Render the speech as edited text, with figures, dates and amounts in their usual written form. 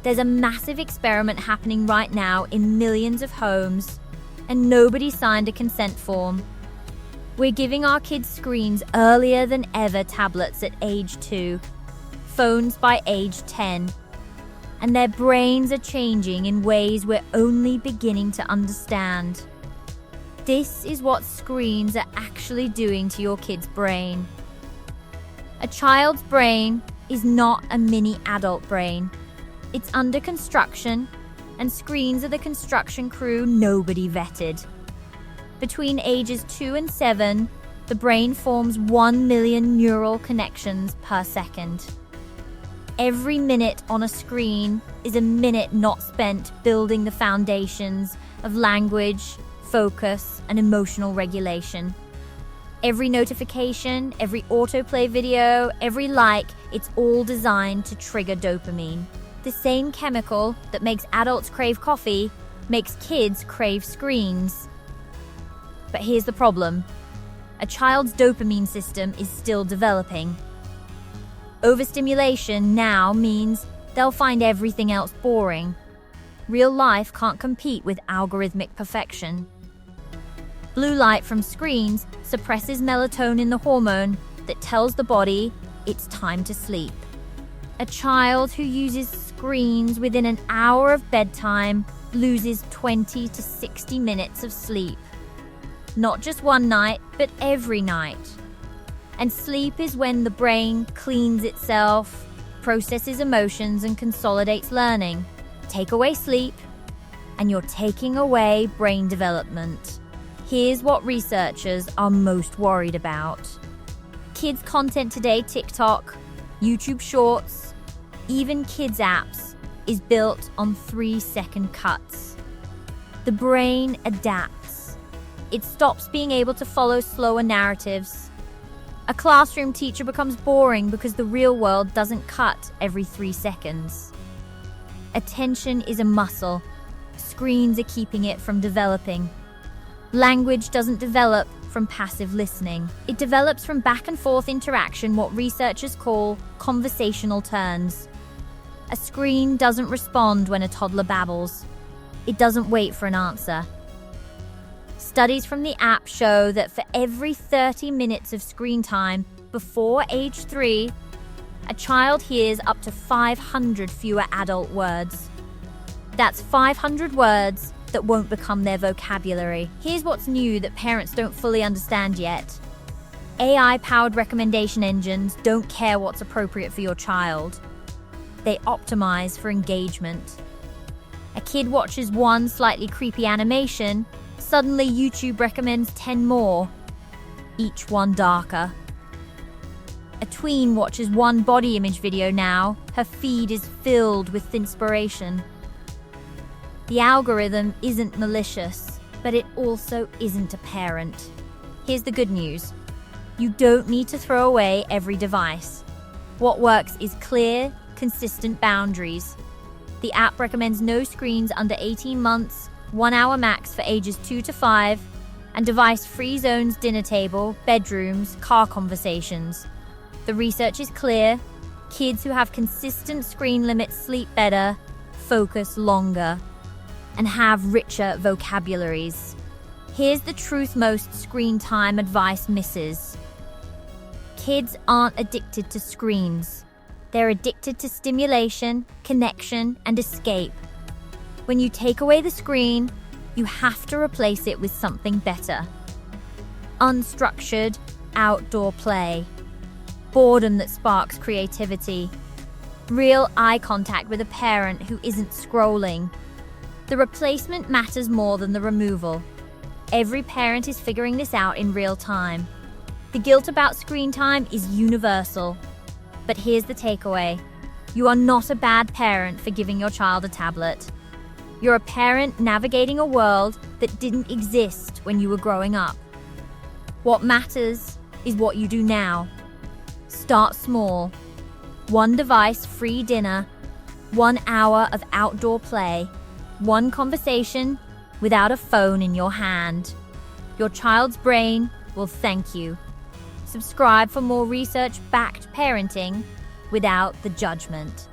There's a massive experiment happening right now in millions of homes, and nobody signed a consent form. We're giving our kids screens earlier than ever, tablets at age 2, phones by age 10, and their brains are changing in ways we're only beginning to understand. This is what screens are actually doing to your kid's brain. A child's brain is not a mini adult brain. It's under construction, and screens are the construction crew nobody vetted. Between ages 2 and 7, the brain forms 1 million neural connections per second. Every minute on a screen is a minute not spent building the foundations of language, focus, and emotional regulation. Every notification, every autoplay video, every like, it's all designed to trigger dopamine. The same chemical that makes adults crave coffee makes kids crave screens. But here's the problem. A child's dopamine system is still developing. Overstimulation now means they'll find everything else boring. Real life can't compete with algorithmic perfection. Blue light from screens suppresses melatonin, the hormone that tells the body it's time to sleep. A child who uses screens within an hour of bedtime loses 20 to 60 minutes of sleep. Not just one night, but every night. And sleep is when the brain cleans itself, processes emotions, and consolidates learning. Take away sleep, and you're taking away brain development. Here's what researchers are most worried about. Kids' content today, TikTok, YouTube Shorts, even kids' apps, is built on 3-second cuts. The brain adapts. It stops being able to follow slower narratives. A classroom teacher becomes boring because the real world doesn't cut every 3 seconds. Attention is a muscle. Screens are keeping it from developing. Language doesn't develop from passive listening. It develops from back and forth interaction, what researchers call conversational turns. A screen doesn't respond when a toddler babbles. It doesn't wait for an answer. Studies from the app show that for every 30 minutes of screen time before age 3, a child hears up to 500 fewer adult words. That's 500 words that won't become their vocabulary. Here's what's new that parents don't fully understand yet. AI-powered recommendation engines don't care what's appropriate for your child. They optimize for engagement. A kid watches one slightly creepy animation, suddenly YouTube recommends 10 more, each one darker. A tween watches one body image video now, her feed is filled with inspiration. The algorithm isn't malicious, but it also isn't a parent. Here's the good news. You don't need to throw away every device. What works is clear, consistent boundaries. The app recommends no screens under 18 months, 1 hour max for ages 2 to 5, and device-free zones, dinner table, bedrooms, car conversations. The research is clear. Kids who have consistent screen limits sleep better, focus longer, and have richer vocabularies. Here's the truth most screen time advice misses. Kids aren't addicted to screens. They're addicted to stimulation, connection, and escape. When you take away the screen, you have to replace it with something better. Unstructured, outdoor play. Boredom that sparks creativity. Real eye contact with a parent who isn't scrolling. The replacement matters more than the removal. Every parent is figuring this out in real time. The guilt about screen time is universal. But here's the takeaway. You are not a bad parent for giving your child a tablet. You're a parent navigating a world that didn't exist when you were growing up. What matters is what you do now. Start small. 1 device-free dinner, 1 hour of outdoor play, 1 conversation without a phone in your hand. Your child's brain will thank you. Subscribe for more research-backed parenting without the judgment.